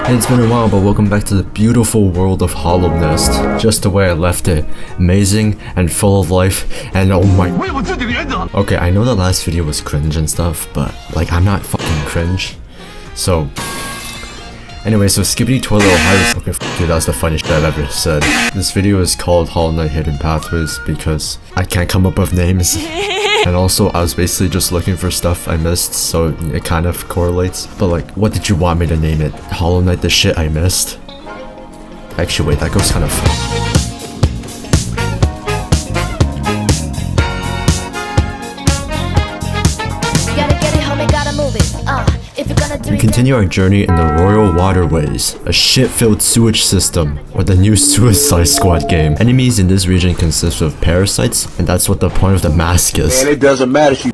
Hey, it's been a while, but welcome back to the beautiful world of Hollow Nest. Just the way I left it. Amazing and full of life, and oh my... Okay, I know the last video was cringe and stuff, but like, I'm not fucking cringe. So... Anyway, so Skibbity Toilet Ohio. Okay, dude, that was the funniest shit I've ever said. This video is called Hollow Knight Hidden Pathways because I can't come up with names. And also, I was basically just looking for stuff I missed, so it kind of correlates. But like, what did you want me to name it? Hollow Knight the shit I missed? Actually, wait, that goes kind of fun. We continue our journey in the Royal Waterways, a shit-filled sewage system, or the new Suicide Squad game. Enemies in this region consist of parasites, and that's what the point of the mask is. And it doesn't matter if you...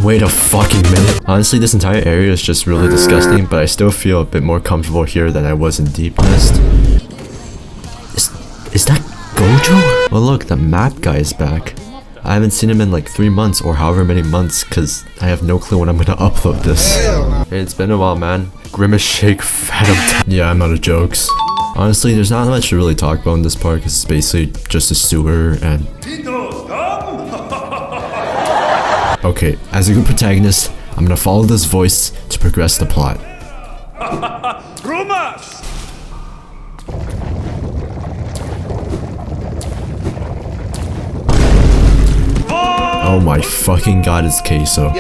Wait a fucking minute. Honestly, this entire area is just really disgusting, but I still feel a bit more comfortable here than I was in Deep Nest. Is that Gojo? Well look, the map guy is back. I haven't seen him in like 3 months or however many months because I have no clue when I'm gonna upload this. Hey, it's been a while, man. Grimace Shake Phantom. Yeah, I'm out of jokes. Honestly, there's not much to really talk about in this part because it's basically just a sewer and... Okay, as a good protagonist, I'm gonna follow this voice to progress the plot. Oh my fucking god, it's Queso.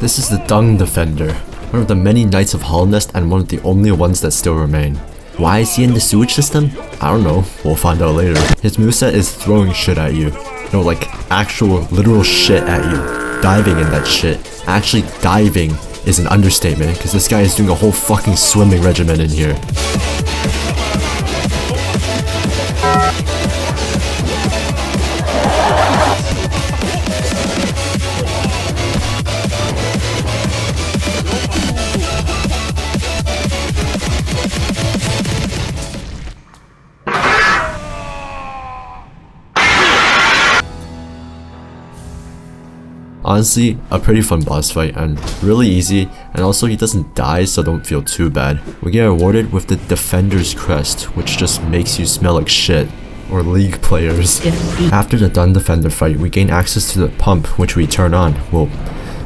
This is the Dung Defender, one of the many Knights of Hollow Nest and one of the only ones that still remain. Why is he in the sewage system? I don't know, we'll find out later. His moveset is throwing shit at you. No, like actual literal shit at you. Diving in that shit. Actually diving is an understatement because this guy is doing a whole fucking swimming regimen in here. Honestly, a pretty fun boss fight and really easy, and also he doesn't die so don't feel too bad. We get awarded with the Defender's Crest, which just makes you smell like shit. Or League players. After the Dun Defender fight, we gain access to the pump, which we turn on. We'll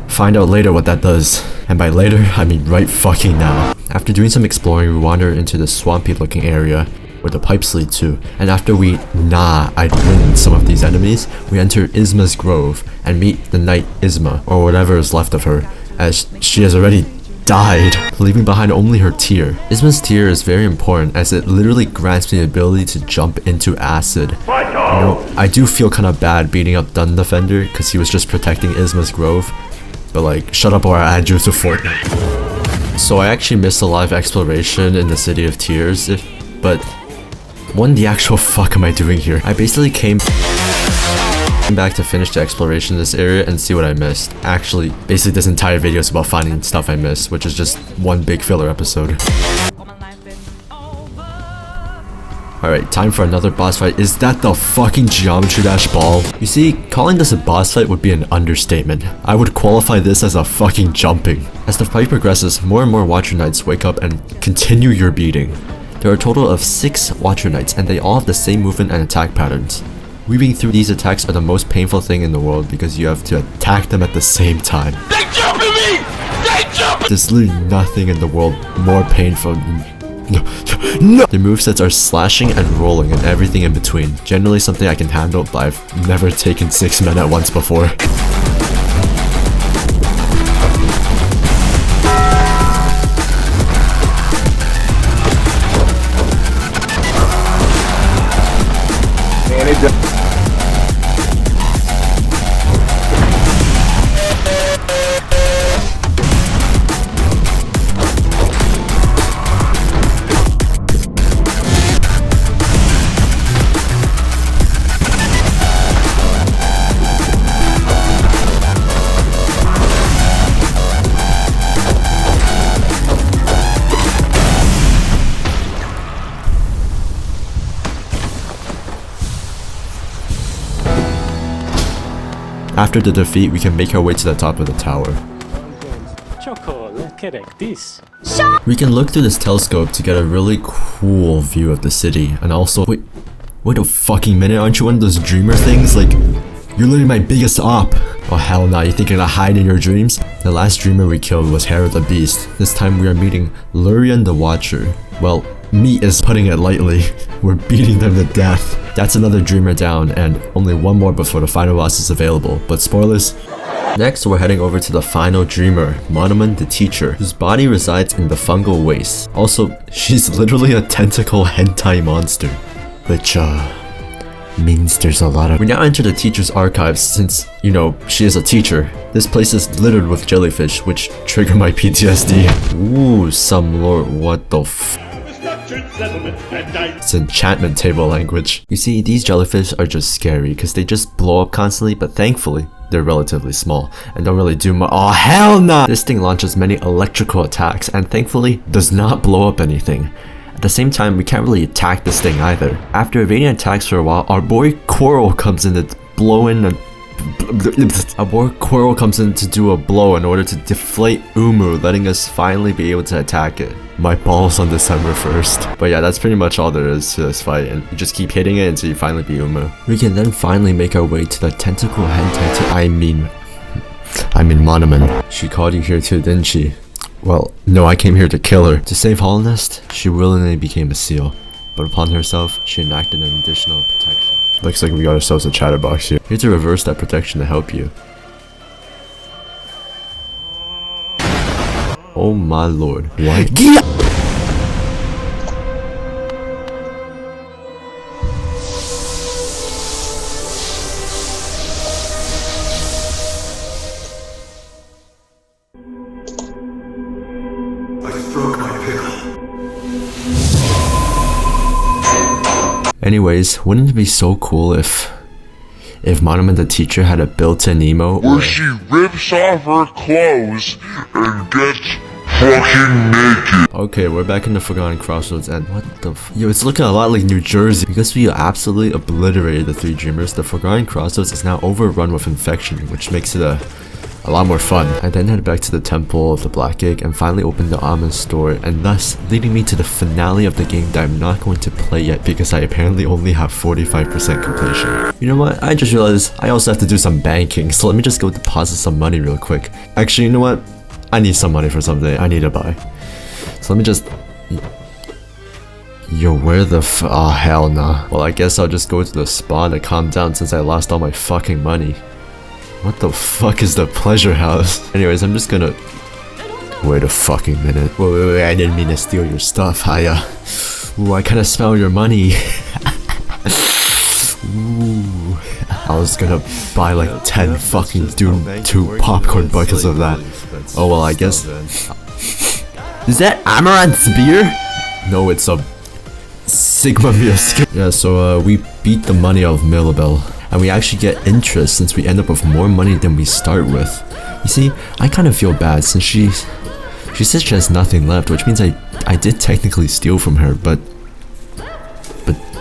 find out later what that does. And by later, I mean right fucking now. After doing some exploring, we wander into the swampy looking area where the pipes lead to, and after we win some of these enemies, we enter Isma's Grove and meet the Knight Isma, or whatever is left of her, as she has already died, leaving behind only her tear. Isma's tear is very important as it literally grants me the ability to jump into acid. You know, I do feel kind of bad beating up Dun Defender because he was just protecting Isma's Grove, but like, shut up or I add you to Fortnite. So I actually missed a lot of exploration in the City of Tears, but what the actual fuck am I doing here? I basically came back to finish the exploration in this area and see what I missed. Actually, basically this entire video is about finding stuff I missed, which is just one big filler episode. Alright, time for another boss fight. Is that the fucking Geometry Dash ball? You see, calling this a boss fight would be an understatement. I would qualify this as a fucking jumping. As the fight progresses, more and more Watcher Knights wake up and continue your beating. There are a total of 6 Watcher Knights and they all have the same movement and attack patterns. Weaving through these attacks are the most painful thing in the world because you have to attack them at the same time. They jumping me! They jumping! There's literally nothing in the world more painful. No. The movesets are slashing and rolling and everything in between. Generally something I can handle, but I've never taken 6 men at once before. After the defeat, we can make our way to the top of the tower. Chocolate. correct this. We can look through this telescope to get a really cool view of the city, and also wait a fucking minute, aren't you one of those dreamer things? Like, you're literally my biggest op. Oh hell nah, you think you're gonna hide in your dreams? The last dreamer we killed was Herod the Beast. This time we are meeting Lurian the Watcher. Well, meat is putting it lightly. We're beating them to death. That's another dreamer down, and only one more before the final boss is available, but spoilers. Next, we're heading over to the final dreamer, Monoman the Teacher, whose body resides in the fungal waste. Also, she's literally a tentacle hentai monster, which means there's a lot of— We now enter the teacher's archives since, you know, she is a teacher. This place is littered with jellyfish, which trigger my PTSD. Ooh, some lore— what the f— It's enchantment table language. You see, these jellyfish are just scary because they just blow up constantly, but thankfully, they're relatively small and don't really do much. Oh hell nah! This thing launches many electrical attacks and thankfully does not blow up anything. At the same time, we can't really attack this thing either. After evading attacks for a while, our boy Coral comes in to blow in Our boy Coral comes in to do a blow in order to deflate Umu, letting us finally be able to attack it. My balls on December 1st. But yeah, that's pretty much all there is to this fight, and you just keep hitting it until you finally beat Umu. We can then finally make our way to the tentacle hentai I mean Monoman. She called you here too, didn't she? Well, no, I came here to kill her. To save Holnest, she willingly became a seal. But upon herself, she enacted an additional protection. Looks like we got ourselves a chatterbox here. Here to reverse that protection to help you. Oh my lord. What? Anyways, wouldn't it be so cool if Monoman the Teacher had a built-in emo where she rips off her clothes and gets fucking naked? Okay, we're back in the Forgotten Crossroads, and what the yo, it's looking a lot like New Jersey. Because we absolutely obliterated the three dreamers, the Forgotten Crossroads is now overrun with infection, which makes it a lot more fun. I then head back to the Temple of the Black Egg and finally open the Amen store, and thus leading me to the finale of the game that I'm not going to play yet because I apparently only have 45% completion. You know what? I just realized I also have to do some banking, so let me just go deposit some money real quick. Actually, you know what? I need some money for something I need to buy. So let me just... Yo, where the oh hell nah. Well, I guess I'll just go to the spa to calm down since I lost all my fucking money. What the fuck is the pleasure house? Anyways, I'm just gonna... Wait a fucking minute. Wait, I didn't mean to steal your stuff. Ooh, I kinda smell your money. Ooh. I was gonna buy like 10 fucking Doom 2 popcorn buckets of that. Oh well, I guess... Is that Amaranth's beer? No, it's a... Sigma beer. Yeah, so we beat the money out of Millabelle. And we actually get interest since we end up with more money than we start with. You see, I kind of feel bad since she says she has nothing left, which means I did technically steal from her, but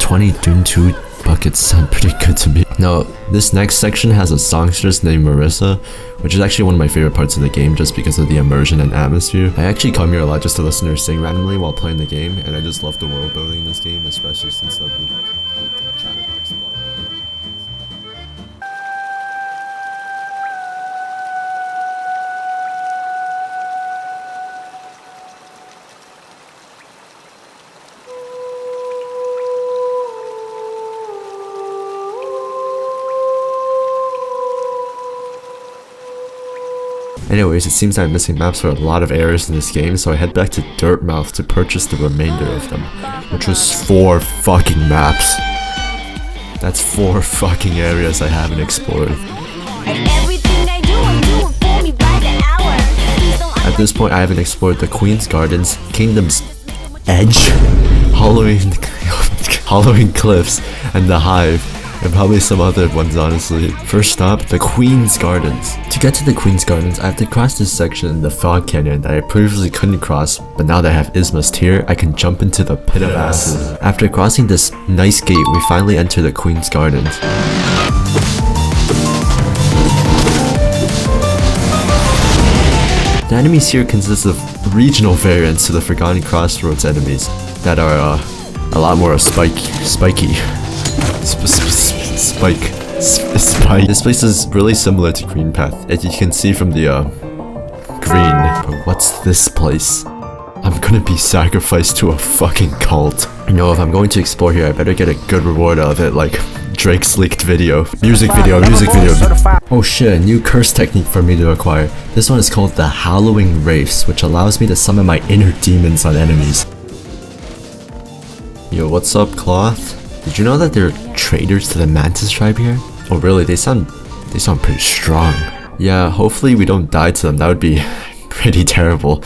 20 Doom 2 buckets sound pretty good to me. Now, this next section has a songstress named Marissa, which is actually one of my favorite parts of the game just because of the immersion and atmosphere. I actually come here a lot just to listen to her sing randomly while playing the game, and I just love the world building in this game, especially since the chatterbox a lot. Anyways, it seems I'm missing maps for a lot of areas in this game, so I head back to Dirtmouth to purchase the remainder of them, which was 4 fucking maps. That's 4 fucking areas I haven't explored. At this point, I haven't explored the Queen's Gardens, Kingdom's Edge, Halloween Cliffs, and the Hive. And probably some other ones, honestly. First stop, the Queen's Gardens. To get to the Queen's Gardens, I have to cross this section in the Fog Canyon that I previously couldn't cross, but now that I have Ismust here, I can jump into the Pit of Asses. After crossing this nice gate, we finally enter the Queen's Gardens. The enemies here consist of regional variants to the Forgotten Crossroads enemies that are a lot more spiky. Spike. This place is really similar to Green Path, as you can see from the green. But what's this place? I'm gonna be sacrificed to a fucking cult. You know, if I'm going to explore here, I better get a good reward out of it, like Drake's leaked video. Music video. Oh shit, a new curse technique for me to acquire. This one is called the Hallowing Wraiths, which allows me to summon my inner demons on enemies. Yo, what's up, Cloth? Did you know that there are traitors to the Mantis tribe here? Oh really, they sound pretty strong. Yeah, hopefully we don't die to them, that would be pretty terrible.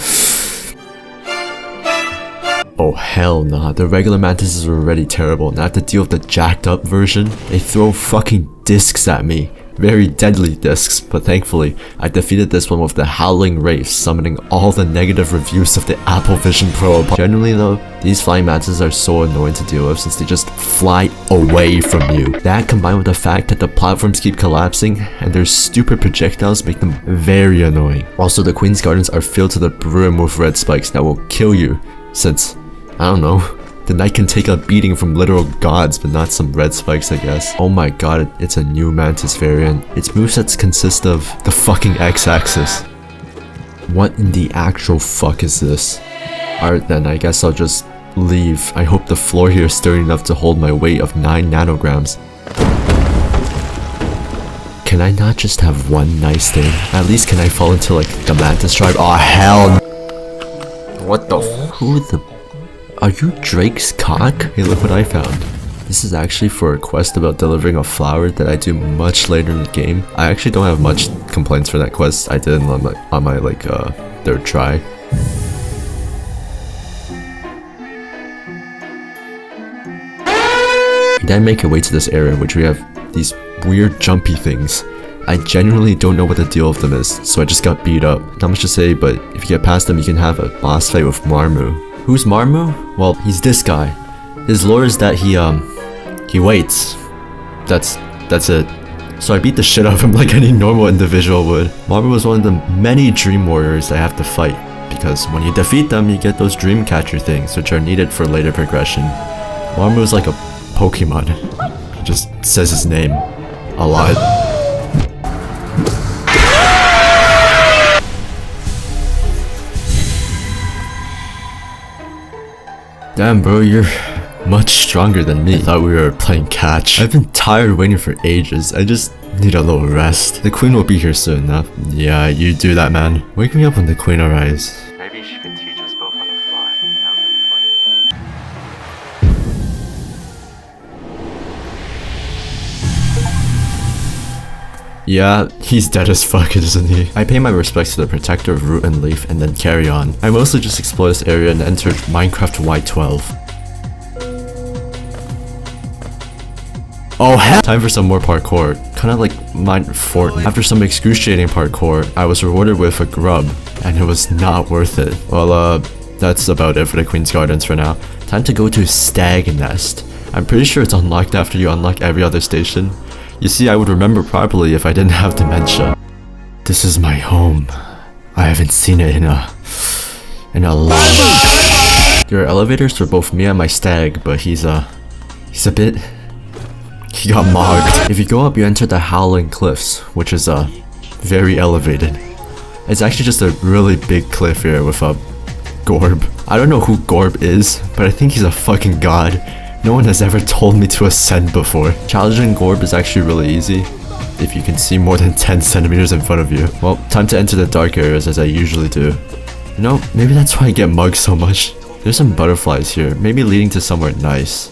Oh hell nah, the regular mantises are already terrible. Now I have to deal with the jacked up version. They throw fucking discs at me. Very deadly discs, but thankfully, I defeated this one with the Howling Wraiths, summoning all the negative reviews of the Apple Vision Pro. Generally though, these flying mantises are so annoying to deal with since they just fly away from you. That combined with the fact that the platforms keep collapsing and their stupid projectiles make them very annoying. Also, the Queen's Gardens are filled to the brim with red spikes that will kill you since, I don't know, the knight can take a beating from literal gods, but not some red spikes, I guess. Oh my god, it's a new Mantis variant. Its movesets consist of the fucking X-axis. What in the actual fuck is this? Alright then, I guess I'll just leave. I hope the floor here is sturdy enough to hold my weight of 9 nanograms. Can I not just have one nice thing? At least can I fall into like the Mantis tribe? Oh hell no. What the f- Who the- Are you Drake's cock? Hey, look what I found. This is actually for a quest about delivering a flower that I do much later in the game. I actually don't have much complaints for that quest. I did it on my like third try. You then make your way to this area, which we have these weird jumpy things. I genuinely don't know what the deal with them is, so I just got beat up. Not much to say, but if you get past them, you can have a boss fight with Marmu. Who's Marmu? Well, he's this guy. His lore is that he waits. That's it. So I beat the shit out of him like any normal individual would. Marmu was one of the many dream warriors I have to fight, because when you defeat them, you get those dream catcher things, which are needed for later progression. Marmu is like a Pokemon. He just says his name a lot. Damn bro, you're much stronger than me. I thought we were playing catch. I've been tired waiting for ages. I just need a little rest. The queen will be here soon enough. Yeah, you do that, man. Wake me up when the queen arrives. Maybe she can teach us both how to fly. That would be funny. Yeah, he's dead as fuck, isn't he? I pay my respects to the protector of Root and Leaf and then carry on. I mostly just explore this area and enter Minecraft Y12. Oh hell! Time for some more parkour. Kinda like Fortnite. After some excruciating parkour, I was rewarded with a grub, and it was not worth it. Well, that's about it for the Queen's Gardens for now. Time to go to Stag Nest. I'm pretty sure it's unlocked after you unlock every other station. You see, I would remember properly if I didn't have dementia. This is my home. I haven't seen it in a long time. There are elevators for both me and my stag, but he's a bit... He got mogged. If you go up, you enter the Howling Cliffs, which is very elevated. It's actually just a really big cliff here with a Gorb. I don't know who Gorb is, but I think he's a fucking god. No one has ever told me to ascend before. Challenging Gorb is actually really easy, if you can see more than 10 centimeters in front of you. Well, time to enter the dark areas as I usually do. You know, maybe that's why I get mugged so much. There's some butterflies here, maybe leading to somewhere nice.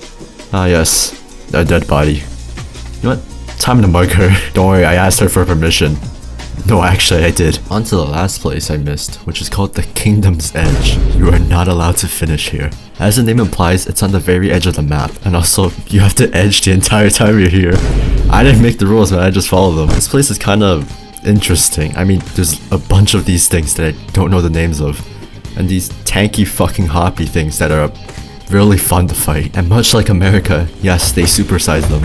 Ah yes, a dead body. You know what? Time to mug her. Don't worry, I asked her for permission. No, actually I did. On to the last place I missed, which is called the Kingdom's Edge. You are not allowed to finish here. As the name implies, it's on the very edge of the map, and also, you have to edge the entire time you're here. I didn't make the rules, but I just follow them. This place is kind of interesting. I mean, there's a bunch of these things that I don't know the names of, and these tanky fucking hoppy things that are really fun to fight. And much like America, yes, they supersize them.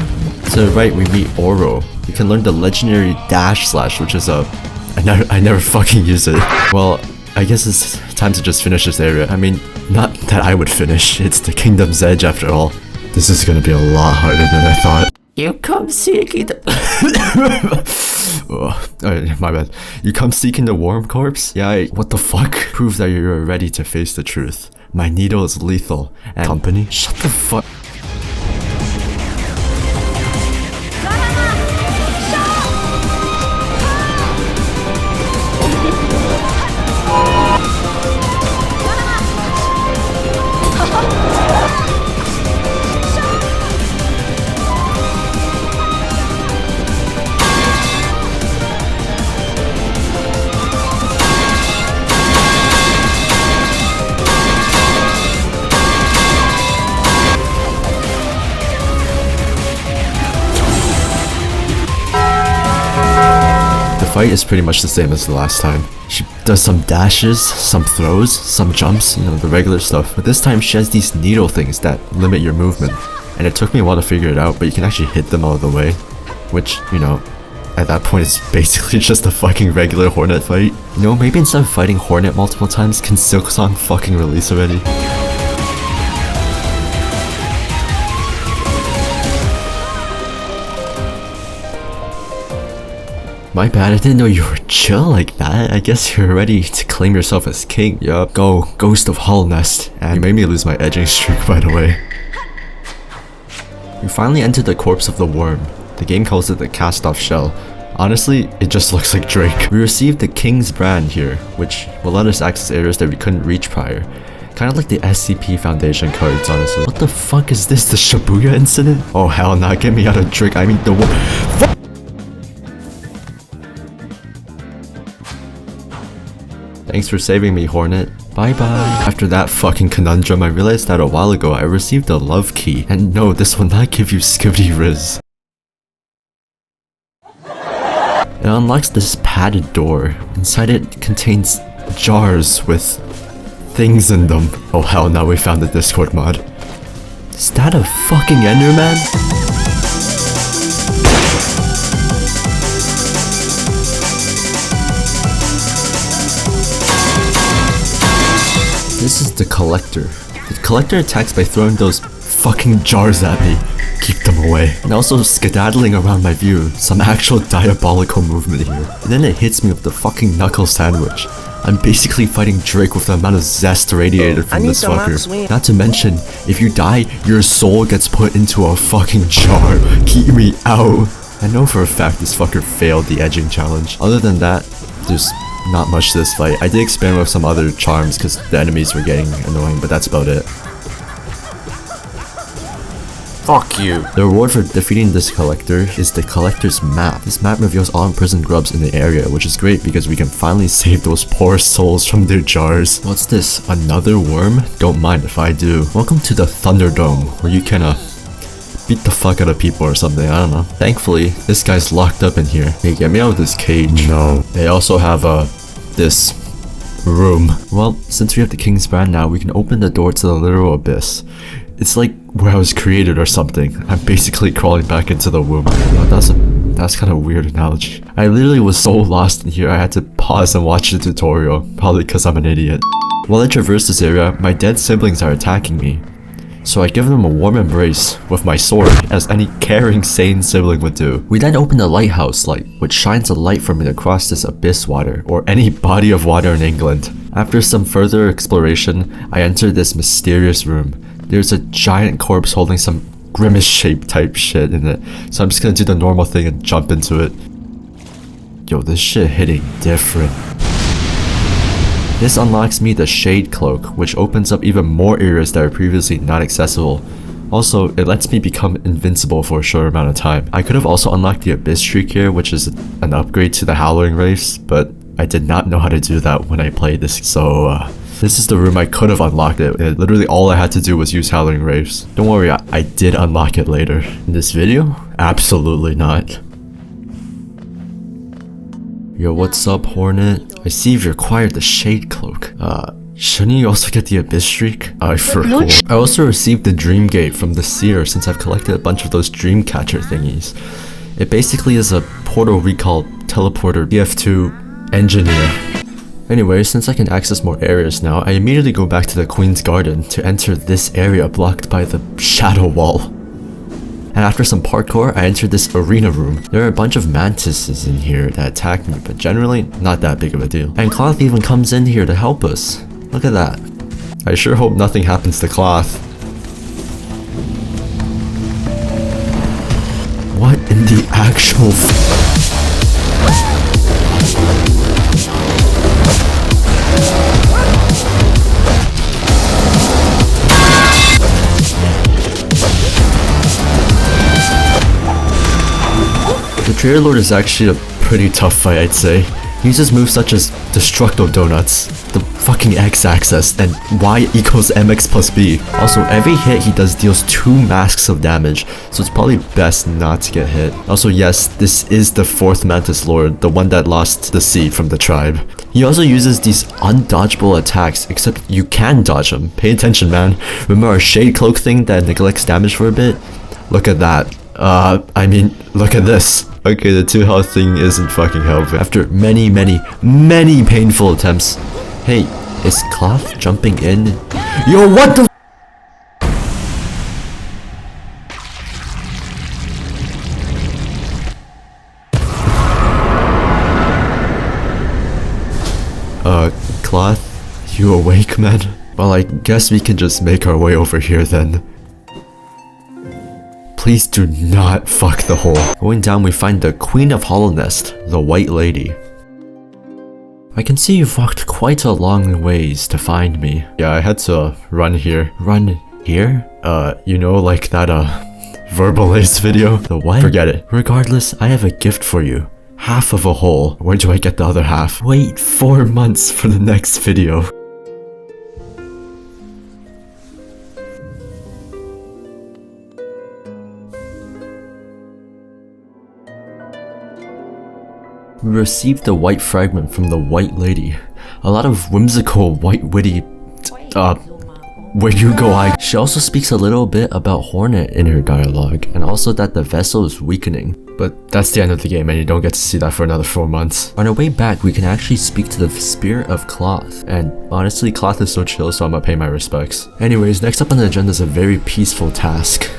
To the right, we meet Oro. You can learn the legendary dash slash, which is I never fucking use it. Well, I guess it's time to just finish this area. I mean, not that I would finish, it's the Kingdom's Edge after all. This is gonna be a lot harder than I thought. You come seeking the... oh, my bad. You come seeking the warm corpse? Yeah, what the fuck? Prove that you're ready to face the truth. My needle is lethal. And company? Shut the fuck... Fight is pretty much the same as the last time. She does some dashes, some throws, some jumps, you know, the regular stuff. But this time she has these needle things that limit your movement. And it took me a while to figure it out, but you can actually hit them out of the way. Which, you know, at that point it's basically just a fucking regular Hornet fight. You know, maybe instead of fighting Hornet multiple times, can Silksong fucking release already? My bad, I didn't know you were chill like that. I guess you're ready to claim yourself as king. Yup, go, Ghost of Hull Nest. And you made me lose my edging streak, by the way. We finally entered the corpse of the worm. The game calls it the cast-off shell. Honestly, it just looks like Drake. We received the King's Brand here, which will let us access areas that we couldn't reach prior. Kind of like the SCP Foundation cards, honestly. What the fuck is this, the Shibuya incident? Oh hell nah, get me out of Drake, I mean the worm. Thanks for saving me, Hornet. Bye bye. After that fucking conundrum, I realized that a while ago I received a love key. And no, this will not give you Skibidi Riz. It unlocks this padded door. Inside it contains jars with things in them. Oh hell, now we found the Discord mod. Is that a fucking Enderman? This is the Collector. The Collector attacks by throwing those fucking jars at me. Keep them away. And also skedaddling around my view. Some actual diabolical movement here. And then it hits me with the fucking knuckle sandwich. I'm basically fighting Drake with the amount of zest radiated from this fucker. Not to mention, if you die, your soul gets put into a fucking jar. Keep me out. I know for a fact this fucker failed the edging challenge. Other than that, there's not much to this fight. I did experiment with some other charms because the enemies were getting annoying, but that's about it. Fuck you. The reward for defeating this Collector is the Collector's map. This map reveals all imprisoned grubs in the area, which is great because we can finally save those poor souls from their jars. What's this? Another worm? Don't mind if I do. Welcome to the Thunderdome, where you can beat the fuck out of people or something, I don't know. Thankfully, this guy's locked up in here. Hey, get me out of this cage. No. They also have, this room. Well, since we have the King's Brand now, we can open the door to the literal abyss. It's like where I was created or something. I'm basically crawling back into the womb. Oh, that's kind of a weird analogy. I literally was so lost in here, I had to pause and watch the tutorial. Probably because I'm an idiot. While I traverse this area, my dead siblings are attacking me. So I give them a warm embrace with my sword, as any caring, sane sibling would do. We then open the lighthouse light, which shines a light for me to cross this abyss water, or any body of water in England. After some further exploration, I enter this mysterious room. There's a giant corpse holding some grimace-shaped type shit in it, so I'm just gonna do the normal thing and jump into it. Yo, this shit hitting different. This unlocks me the Shade Cloak, which opens up even more areas that are previously not accessible. Also, it lets me become invincible for a short amount of time. I could have also unlocked the Abyss Streak here, which is an upgrade to the Howling Wraiths, but I did not know how to do that when I played this, so this is the room I could have unlocked it. Literally all I had to do was use Howling Wraiths. Don't worry, I did unlock it later. In this video? Absolutely not. Yo, what's up, Hornet? I see you've acquired the Shade Cloak. Shouldn't you also get the Abyss Streak? I forgot. I also received the Dream Gate from the Seer since I've collected a bunch of those Dreamcatcher thingies. It basically is a portal recall teleporter TF2 engineer. Anyway, since I can access more areas now, I immediately go back to the Queen's Garden to enter this area blocked by the shadow wall. And after some parkour, I entered this arena room. There are a bunch of mantises in here that attack me, but generally not that big of a deal. And Cloth even comes in here to help us. Look at that. I sure hope nothing happens to Cloth. What in the actual The Traitor Lord is actually a pretty tough fight, I'd say. He uses moves such as Destructo Donuts, the fucking X-axis, and Y equals MX plus B. Also, every hit he does deals 2 masks of damage, so it's probably best not to get hit. Also, yes, this is the 4th Mantis Lord, the one that lost the seed from the tribe. He also uses these undodgeable attacks, except you can dodge them. Pay attention, man. Remember our Shade Cloak thing that neglects damage for a bit? Look at that. I mean, look at this. Okay, the 2 health thing isn't fucking helping. After many painful attempts. Hey, is Cloth jumping in? Yo, what the Cloth? You awake, man? Well, I guess we can just make our way over here then. Please do not fuck the hole. Going down, we find the Queen of Hollow Nest, the White Lady. I can see you've walked quite a long ways to find me. Yeah, I had to run here. Run here? You know, like that, Verbalace video? The what? Forget it. Regardless, I have a gift for you. Half of a hole. Where do I get the other half? Wait 4 months for the next video. We received the white fragment from the White Lady. A lot of whimsical, white witty, where you go I. She also speaks a little bit about Hornet in her dialogue, and also that the vessel is weakening. But that's the end of the game and you don't get to see that for another 4 months. On our way back, we can actually speak to the Spirit of Cloth, and honestly, Cloth is so chill, so I'm gonna pay my respects. Anyways, next up on the agenda is a very peaceful task.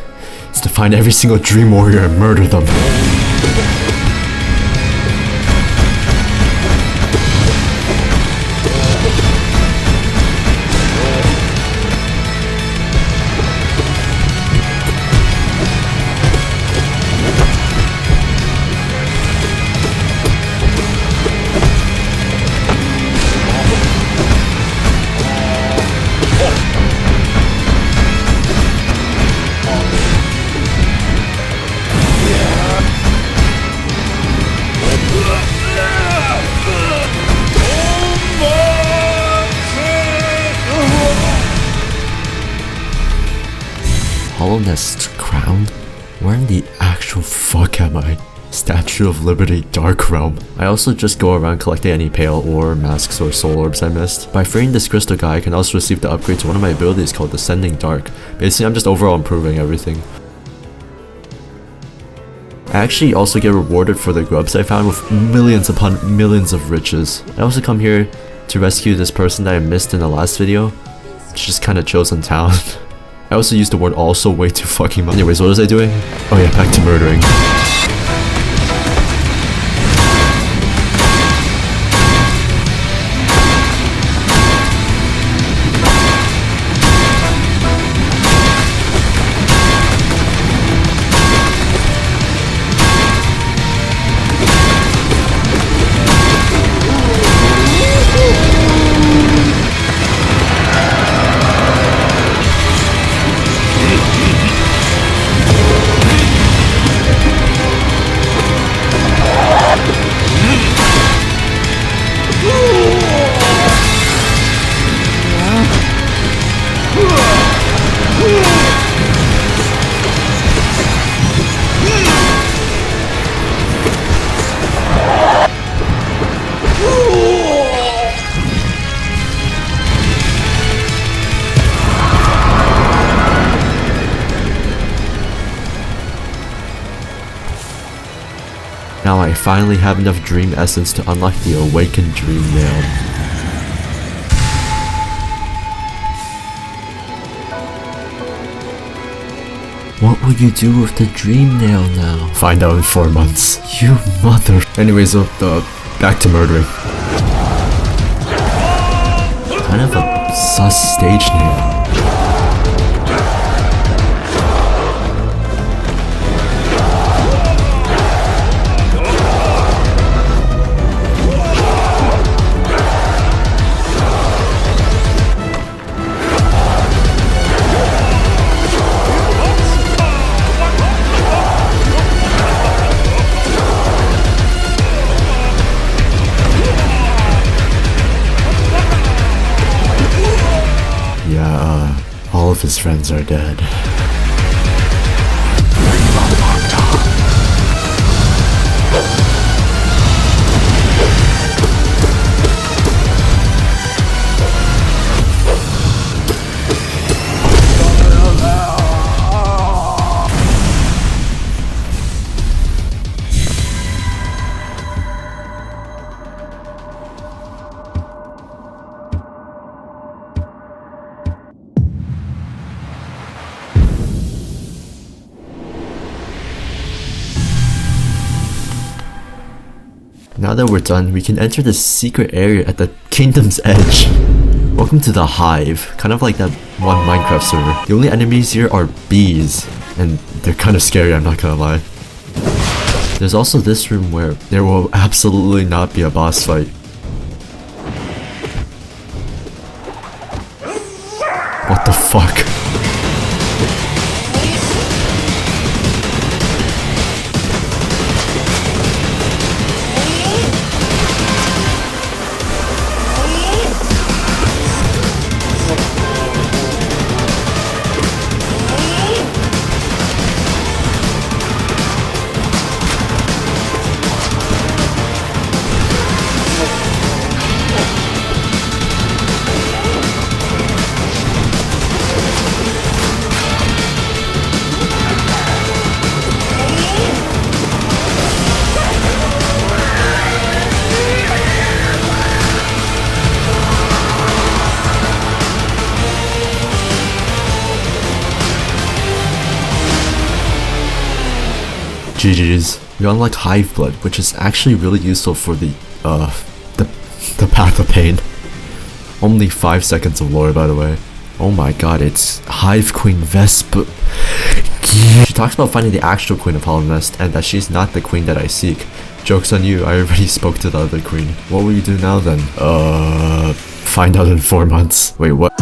It's to find every single Dream Warrior and murder them. Hollow Nest crown? Where in the actual fuck am I? Statue of Liberty Dark Realm. I also just go around collecting any pale ore, masks, or soul orbs I missed. By freeing this crystal guy, I can also receive the upgrade to one of my abilities called Descending Dark. Basically, I'm just overall improving everything. I actually also get rewarded for the grubs I found with millions upon millions of riches. I also come here to rescue this person that I missed in the last video. She just kinda chills in town. I also used the word also way too fucking much. Anyways, what was I doing? Oh yeah, back to murdering. Now I finally have enough Dream Essence to unlock the Awakened Dream Nail. What will you do with the dream nail now? Find out in 4 months. You mother. Anyways, back to murdering. Kind of a sus stage name. All of his friends are dead. Now that we're done, we can enter the secret area at the Kingdom's Edge. Welcome to the Hive, kind of like that one Minecraft server. The only enemies here are bees, and they're kind of scary, I'm not gonna lie. There's also this room where there will absolutely not be a boss fight. What the fuck? GG's. We unlocked Hive Blood, which is actually really useful for the Path of Pain. Only 5 seconds of lore, by the way. Oh my god, it's Hive Queen Vespa. She talks about finding the actual Queen of Hollow Nest, and that she's not the queen that I seek. Joke's on you, I already spoke to the other queen. What will you do now then? Find out in 4 months. Wait, what?